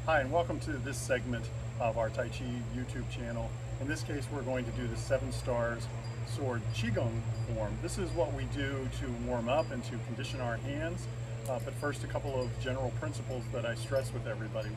Hi, and welcome to this segment of our Tai Chi YouTube channel. In this case, we're going to do the 7 Stars Sword Qigong form. This is what we do to warm up and to condition our hands. But first, a couple of general principles that I stress with everybody.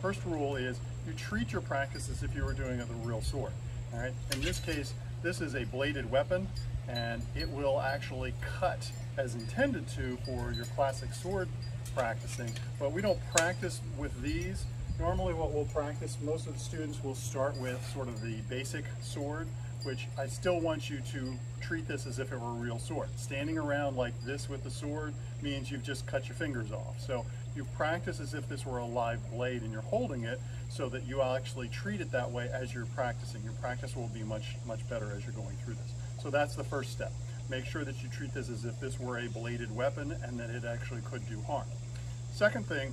First rule is you treat your practice as if you were doing it with a real sword. All right. In this case, this is a bladed weapon, and it will actually cut as intended to for your classic sword practicing. But we don't practice with these. Normally what we'll practice, most of the students will start with sort of the basic sword, which I still want you to treat this as if it were a real sword. Standing around like this with the sword means you've just cut your fingers off. So you practice as if this were a live blade and you're holding it so that you actually treat it that way as you're practicing. Your practice will be much better as you're going through this. So that's the first step. Make sure that you treat this as if this were a bladed weapon and that it actually could do harm. Second thing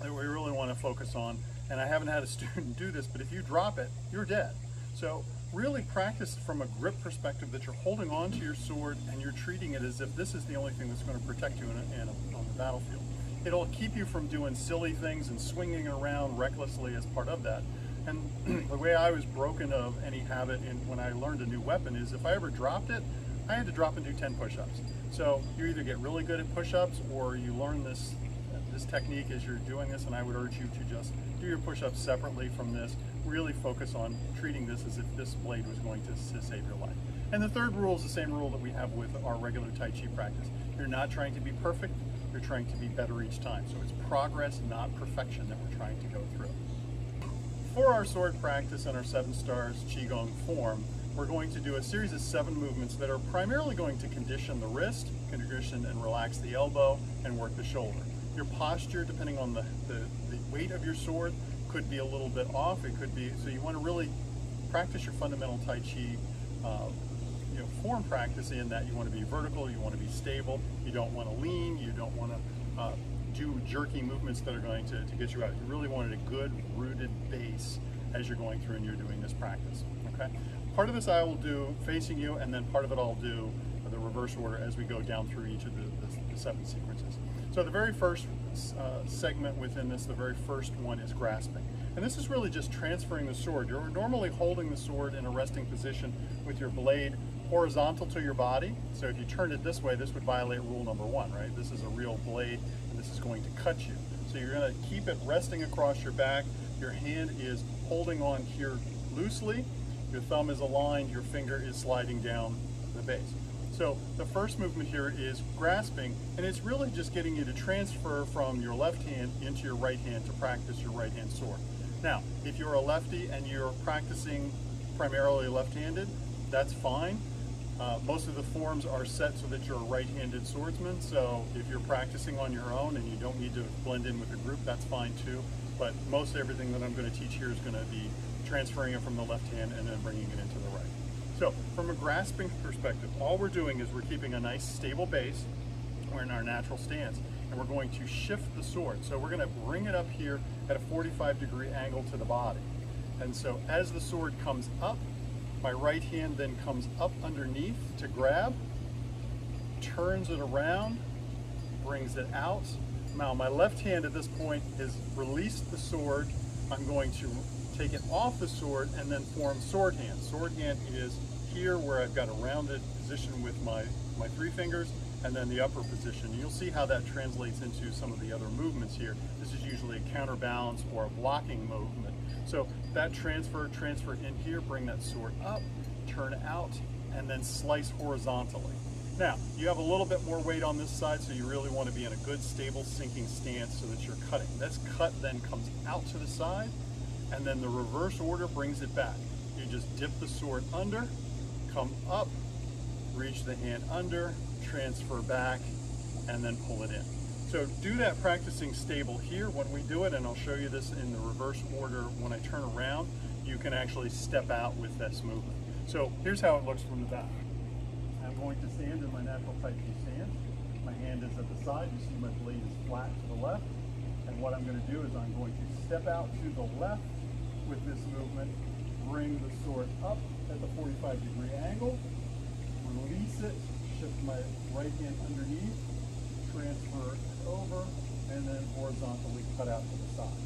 that we really want to focus on, and I haven't had a student do this, but if you drop it, you're dead. So really practice from a grip perspective that you're holding on to your sword and you're treating it as if this is the only thing that's going to protect you on the battlefield. It'll keep you from doing silly things and swinging it around recklessly as part of that. And the way I was broken of any habit when I learned a new weapon is if I ever dropped it, I had to drop and do 10 push-ups. So you either get really good at push-ups or you learn this technique as you're doing this, and I would urge you to just do your push-ups separately from this. Really focus on treating this as if this blade was going to save your life. And the third rule is the same rule that we have with our regular Tai Chi practice. You're not trying to be perfect, you're trying to be better each time. So it's progress, not perfection, that we're trying to go through. For our sword practice and our 7 Stars Qigong form, we're going to do a series of 7 movements that are primarily going to condition the wrist, condition and relax the elbow, and work the shoulder. Your posture, depending on the weight of your sword, could be a little bit off. It could be, so you want to really practice your fundamental Tai Chi form practice in that you want to be vertical, you want to be stable, you don't want to lean, you don't want to do jerky movements that are going to get you out. You really wanted a good rooted base as you're going through and you're doing this practice. Okay. Part of this I will do facing you, and then part of it I'll do the reverse order as we go down through each of the 7 sequences. So the very first segment within this, the very first one is grasping. And this is really just transferring the sword. You're normally holding the sword in a resting position with your blade horizontal to your body. So if you turn it this way, this would violate rule number 1, right? This is a real blade and this is going to cut you. So you're going to keep it resting across your back. Your hand is holding on here loosely. Your thumb is aligned, your finger is sliding down the base. So the first movement here is grasping, and it's really just getting you to transfer from your left hand into your right hand to practice your right hand sword. Now, if you're a lefty and you're practicing primarily left-handed, that's fine. Most of the forms are set so that you're a right-handed swordsman, so if you're practicing on your own and you don't need to blend in with the group, that's fine too. But most everything that I'm going to teach here is going to be transferring it from the left hand and then bringing it into the right. So from a grasping perspective, all we're doing is we're keeping a nice stable base. We're in our natural stance, and we're going to shift the sword. So we're going to bring it up here at a 45-degree angle to the body. And so as the sword comes up, my right hand then comes up underneath to grab, turns it around, brings it out. Now my left hand at this point has released the sword. I'm going to take it off the sword and then form sword hand. Sword hand is here where I've got a rounded position with my 3 fingers, and then the upper position. You'll see how that translates into some of the other movements here. This is usually a counterbalance or a blocking movement. So that transfer in here, bring that sword up, turn out, and then slice horizontally. Now, you have a little bit more weight on this side, so you really want to be in a good, stable, sinking stance so that you're cutting. This cut then comes out to the side, and then the reverse order brings it back. You just dip the sword under, come up, reach the hand under, transfer back, and then pull it in. So do that practicing stable here when we do it, and I'll show you this in the reverse order. When I turn around, you can actually step out with this movement. So here's how it looks from the back. I'm going to stand in my natural Tai Chi stance. My hand is at the side. You see my blade is flat to the left. And what I'm going to do is I'm going to step out to the left with this movement, bring the sword up at the 45-degree angle, release it, shift my right hand underneath, transfer it over, and then horizontally cut out to the side.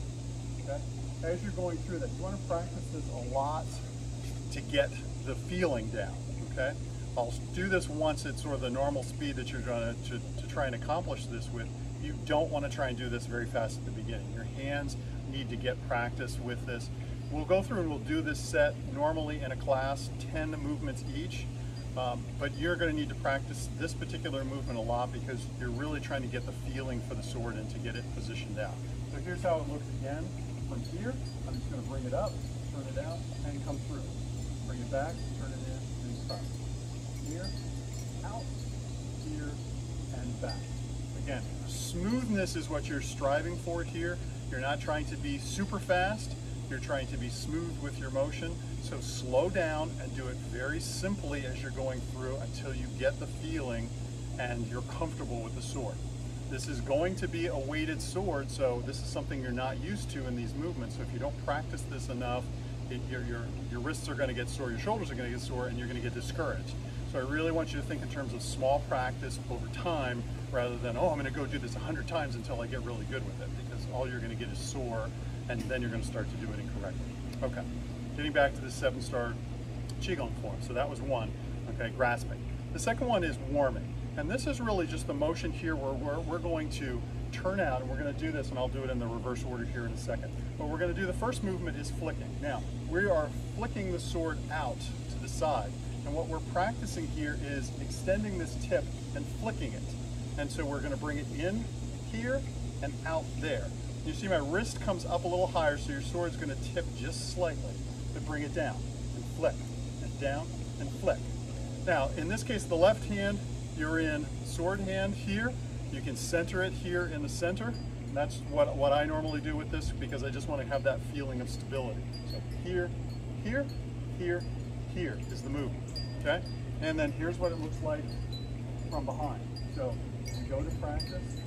Okay? As you're going through that, you want to practice this a lot to get the feeling down. Okay? I'll do this once at sort of the normal speed that you're going to try and accomplish this with. You don't want to try and do this very fast at the beginning. Your hands need to get practice with this. We'll go through and we'll do this set normally in a class, 10 movements each, but you're going to need to practice this particular movement a lot because you're really trying to get the feeling for the sword and to get it positioned out. So here's how it looks again. From here, I'm just going to bring it up, turn it out, and come through. Bring it back, turn it in, and press. Here, out, here, and back. Again, smoothness is what you're striving for here. You're not trying to be super fast. You're trying to be smooth with your motion. So slow down and do it very simply as you're going through until you get the feeling and you're comfortable with the sword. This is going to be a weighted sword, so this is something you're not used to in these movements. So if you don't practice this enough, your wrists are going to get sore, your shoulders are going to get sore, and you're going to get discouraged. So I really want you to think in terms of small practice over time rather than, oh, I'm going to go do this 100 times until I get really good with it, because all you're going to get is sore, and then you're going to start to do it incorrectly. Okay, getting back to the 7-star Qigong form. So that was one, okay, grasping. The second one is warming. And this is really just the motion here where we're going to turn out, and we're going to do this, and I'll do it in the reverse order here in a second. But we're going to do the first movement is flicking. Now, we are flicking the sword out to the side. And what we're practicing here is extending this tip and flicking it. And so we're going to bring it in here and out there. You see my wrist comes up a little higher, so your sword's going to tip just slightly to bring it down and flick and down and flick. Now, in this case, the left hand, you're in sword hand here. You can center it here in the center. And that's what I normally do with this because I just want to have that feeling of stability. So here, here, here, here is the movement, okay? And then here's what it looks like from behind. So we go to practice,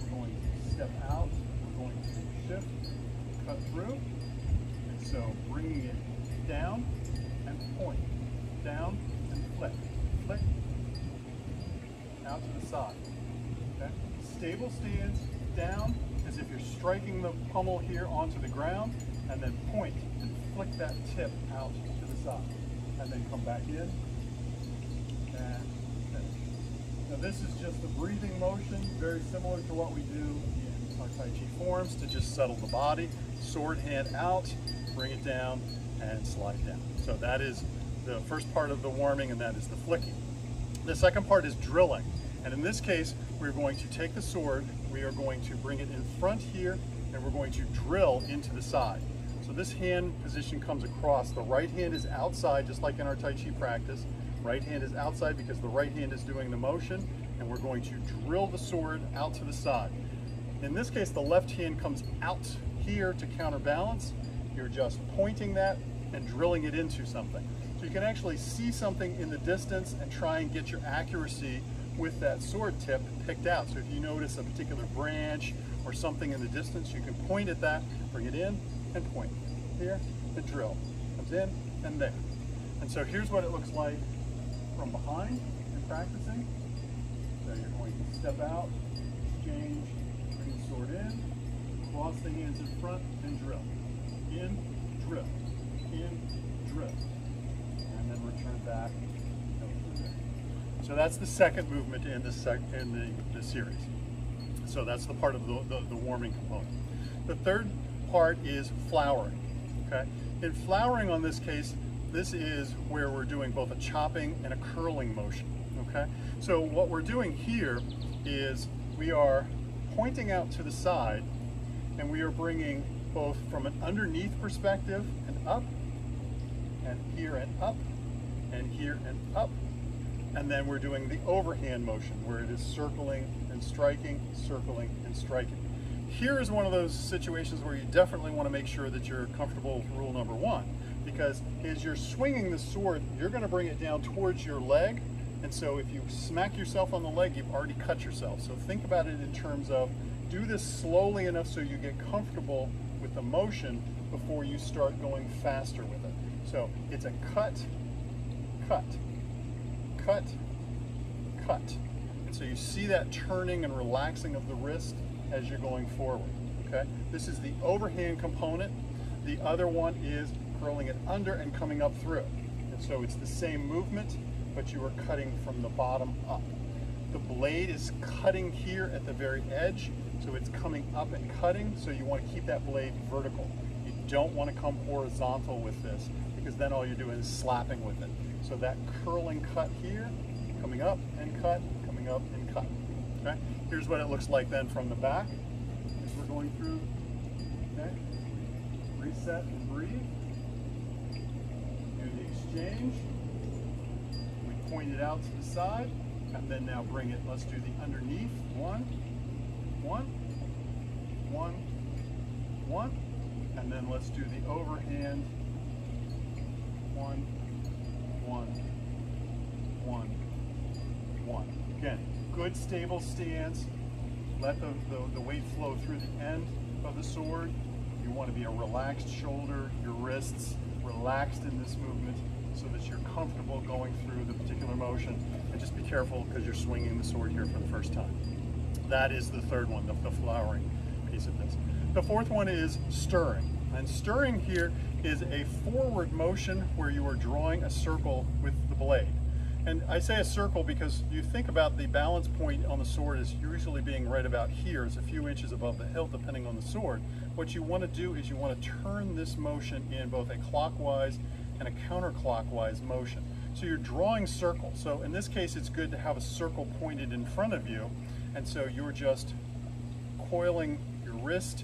we're going to step out, we're going to shift, cut through, and so bringing it down and point, down and flick, flick, out to the side, okay? Stable stance, down as if you're striking the pommel here onto the ground, and then point and flick that tip out to the side. And then come back in and finish. Now this is just the breathing motion, very similar to what we do in our Tai Chi forms to just settle the body. Sword hand out, bring it down, and slide down. So that is the first part of the warming, and that is the flicking. The second part is drilling. And in this case, we're going to take the sword, we are going to bring it in front here, and we're going to drill into the side. So this hand position comes across. The right hand is outside, just like in our Tai Chi practice. Right hand is outside because the right hand is doing the motion, and we're going to drill the sword out to the side. In this case, the left hand comes out here to counterbalance. You're just pointing that and drilling it into something. So you can actually see something in the distance and try and get your accuracy with that sword tip picked out. So if you notice a particular branch or something in the distance, you can point at that, bring it in, and point. Here, the drill comes in and there. And so here's what it looks like from behind in practicing. So you're going to step out, exchange, bring the sword in, cross the hands in front, and drill. In, drill, and then return back. So that's the second movement in the series. So that's the part of the warming component. The third part is flowering, okay? In flowering on this case, this is where we're doing both a chopping and a curling motion, okay? So what we're doing here is we are pointing out to the side, and we are bringing both from an underneath perspective and up, and here and up, and here and up, and then we're doing the overhand motion where it is circling and striking, circling and striking. Here is one of those situations where you definitely want to make sure that you're comfortable with rule number one, because as you're swinging the sword, you're going to bring it down towards your leg, and so if you smack yourself on the leg, you've already cut yourself. So think about it in terms of do this slowly enough so you get comfortable with the motion before you start going faster with it. So it's a cut, cut, cut, cut. And so you see that turning and relaxing of the wrist as you're going forward, Okay, this is the overhand component. The other one is curling it under and coming up through. And so it's the same movement, but you are cutting from the bottom up. The blade is cutting here at the very edge, so it's coming up and cutting, so you want to keep that blade vertical. You don't want to come horizontal with this, because then all you're doing is slapping with it. So that curling cut here, coming up and cut, coming up and cut. Okay? Here's what it looks like then from the back, as we're going through. Okay? Reset and breathe. Do the exchange. We point it out to the side, and then now bring it. Let's do the underneath. One, and then let's do the overhand. One. Again, good stable stance. Let the weight flow through the end of the sword. You want to be a relaxed shoulder, your wrists relaxed in this movement so that you're comfortable going through the particular motion. And just be careful because you're swinging the sword here for the first time. That is the third one, the flowering piece of this. The fourth one is stirring. And stirring here is a forward motion where you are drawing a circle with the blade. And I say a circle because you think about the balance point on the sword as usually being right about here. It's a few inches above the hilt depending on the sword. What you want to do is you want to turn this motion in both a clockwise and a counterclockwise motion. So you're drawing circles. So in this case, it's good to have a circle pointed in front of you. And so you're just coiling your wrist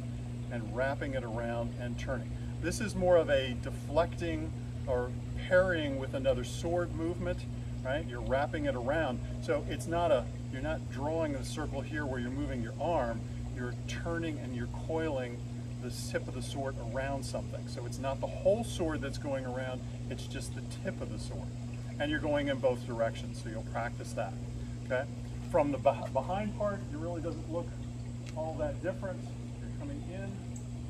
and wrapping it around and turning. This is more of a deflecting or parrying with another sword movement, right? You're wrapping it around. So it's not you're not drawing a circle here where you're moving your arm, you're turning and you're coiling the tip of the sword around something. So it's not the whole sword that's going around, it's just the tip of the sword. And you're going in both directions, so you'll practice that, okay? From the behind part, it really doesn't look all that different. You're coming in,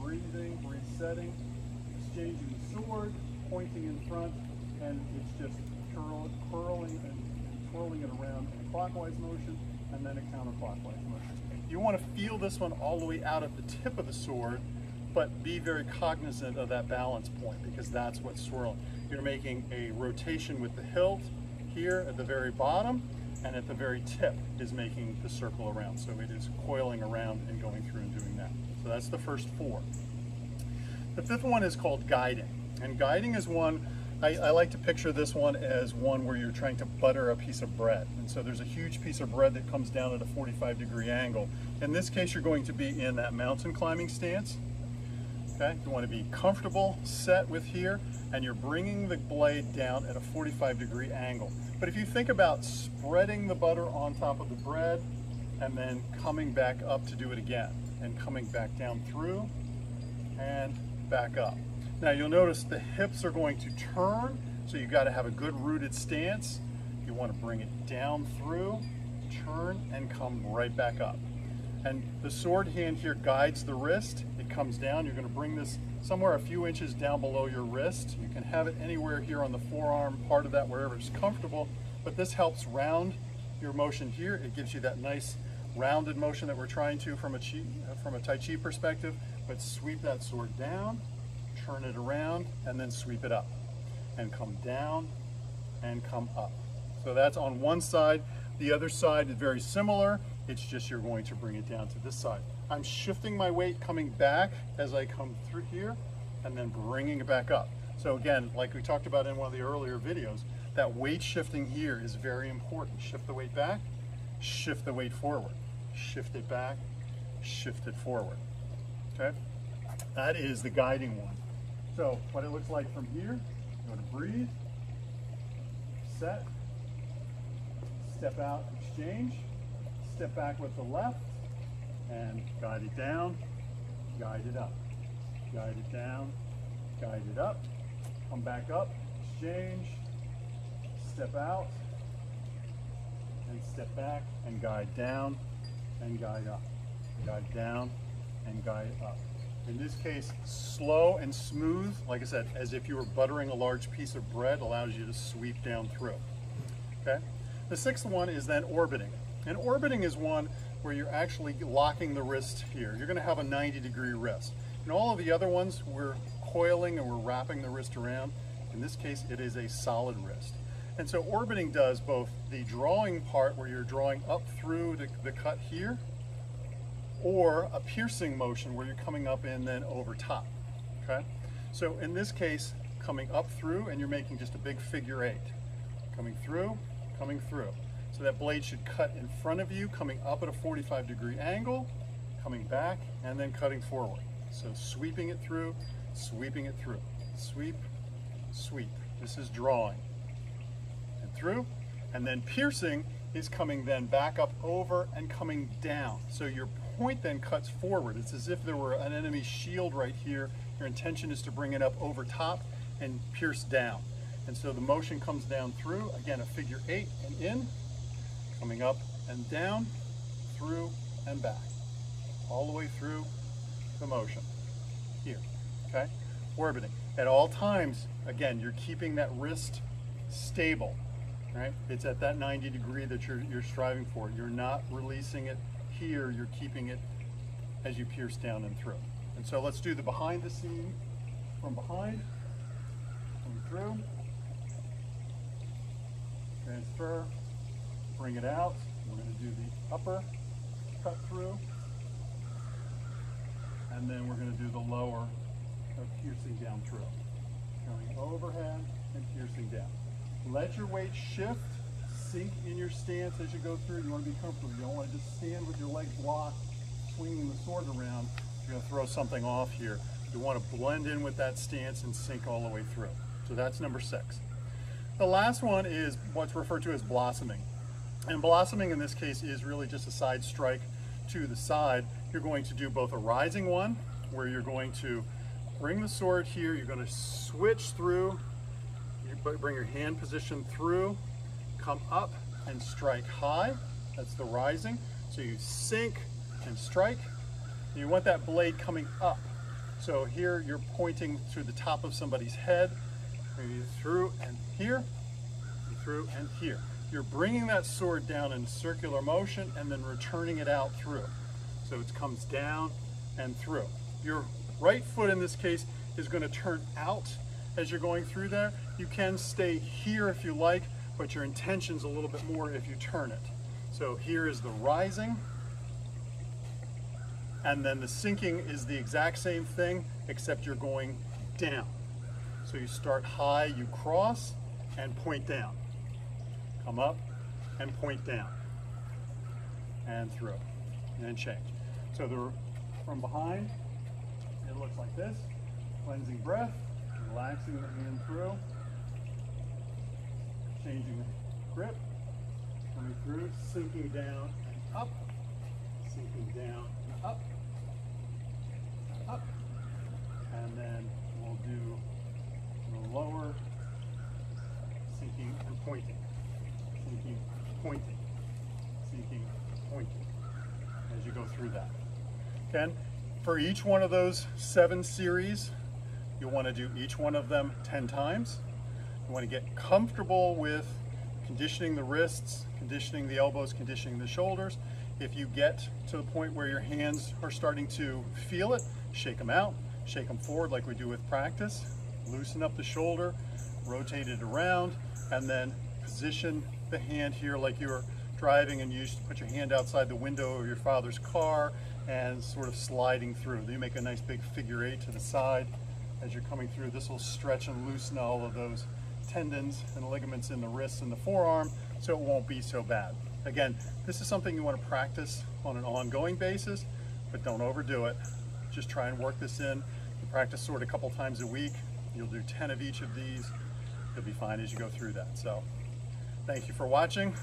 breathing, resetting, exchanging the sword, pointing in front, and it's just curling and twirling it around in a clockwise motion and then a counterclockwise motion. You want to feel this one all the way out at the tip of the sword, but be very cognizant of that balance point because that's what's swirling. You're making a rotation with the hilt here at the very bottom, and at the very tip is making the circle around. So it is coiling around and going through and doing that. So that's the first four. The fifth one is called guiding. And guiding is one, I like to picture this one as one where you're trying to butter a piece of bread. And so there's a huge piece of bread that comes down at a 45-degree angle. In this case, you're going to be in that mountain climbing stance. Okay, you want to be comfortable, set with here, and you're bringing the blade down at a 45-degree angle. But if you think about spreading the butter on top of the bread and then coming back up to do it again and coming back down through and back up. Now you'll notice the hips are going to turn, so you've got to have a good rooted stance. You want to bring it down through, turn, and come right back up. And the sword hand here guides the wrist. It comes down. You're going to bring this somewhere a few inches down below your wrist. You can have it anywhere here on the forearm, part of that, wherever it's comfortable, but this helps round your motion here. It gives you that nice rounded motion that we're trying to from a Tai Chi perspective, but sweep that sword down, turn it around, and then sweep it up, and come down and come up. So that's on one side. The other side is very similar. It's just you're going to bring it down to this side. I'm shifting my weight coming back as I come through here and then bringing it back up. So again, like we talked about in one of the earlier videos, that weight shifting here is very important. Shift the weight back, shift the weight forward. Shift it back, shift it forward. Okay? That is the guiding one. So what it looks like from here, go to breathe, set, step out, exchange, step back with the left, and guide it down, guide it up, guide it down, guide it up, come back up, exchange, step out, and step back, and guide down, and guide up, guide down, and guide up. In this case, slow and smooth, like I said, as if you were buttering a large piece of bread, allows you to sweep down through. Okay? The sixth one is then orbiting. And orbiting is one where you're actually locking the wrist here. You're gonna have a 90-degree wrist. In all of the other ones, we're coiling and we're wrapping the wrist around. In this case, it is a solid wrist. And so orbiting does both the drawing part where you're drawing up through the cut here, or a piercing motion where you're coming up and then over top, okay? So in this case, coming up through and you're making just a big figure 8. Coming through, coming through. So that blade should cut in front of you, coming up at a 45-degree angle, coming back, and then cutting forward. So sweeping it through, sweeping it through. Sweep, sweep. This is drawing. And through, and then piercing is coming then back up over and coming down. So your point then cuts forward. It's as if there were an enemy shield right here. Your intention is to bring it up over top and pierce down. And so the motion comes down through, again, a figure 8 and in, coming up and down, through and back, all the way through the motion here, okay? Orbiting. At all times, again, you're keeping that wrist stable, right? It's at that 90-degree that you're striving for. You're not releasing it here, you're keeping it as you pierce down and through. And so let's do the behind the scene from behind, coming through, transfer, bring it out. We're going to do the upper cut through, and then we're going to do the lower of piercing down through. Going overhead and piercing down. Let your weight shift, sink in your stance as you go through. You want to be comfortable. You don't want to just stand with your legs locked, swinging the sword around. You're going to throw something off here. You want to blend in with that stance and sink all the way through. So that's number 6. The last one is what's referred to as blossoming. And blossoming in this case is really just a side strike to the side. You're going to do both a rising one, where you're going to bring the sword here, you're going to switch through, you bring your hand position through, come up and strike high. That's the rising. So you sink and strike. And you want that blade coming up. So here you're pointing to the top of somebody's head, maybe through and here, through and here. You're bringing that sword down in circular motion and then returning it out through. So it comes down and through. Your right foot in this case is going to turn out as you're going through there. You can stay here if you like, but your intention's a little bit more if you turn it. So here is the rising, and then the sinking is the exact same thing, except you're going down. So you start high, you cross, and point down. Come up and point down. And through. And change. So from behind, it looks like this. Cleansing breath, relaxing the hand through, changing the grip, coming through, sinking down and up, sinking down and up, up, and then we'll do the lower, sinking and pointing, sinking, pointing, sinking, pointing, as you go through that. Again, for each one of those 7 series, you'll want to do each one of them 10 times. You want to get comfortable with conditioning the wrists, conditioning the elbows, conditioning the shoulders. If you get to the point where your hands are starting to feel it, shake them out, shake them forward like we do with practice, loosen up the shoulder, rotate it around, and then position the hand here like you're driving and you used to put your hand outside the window of your father's car and sort of sliding through. Then you make a nice big figure 8 to the side as you're coming through. This will stretch and loosen all of those tendons and ligaments in the wrist and the forearm, so it won't be so bad. Again, this is something you want to practice on an ongoing basis, but don't overdo it. Just try and work this in. You practice sword a couple times a week. You'll do 10 of each of these. You'll be fine as you go through that. So thank you for watching.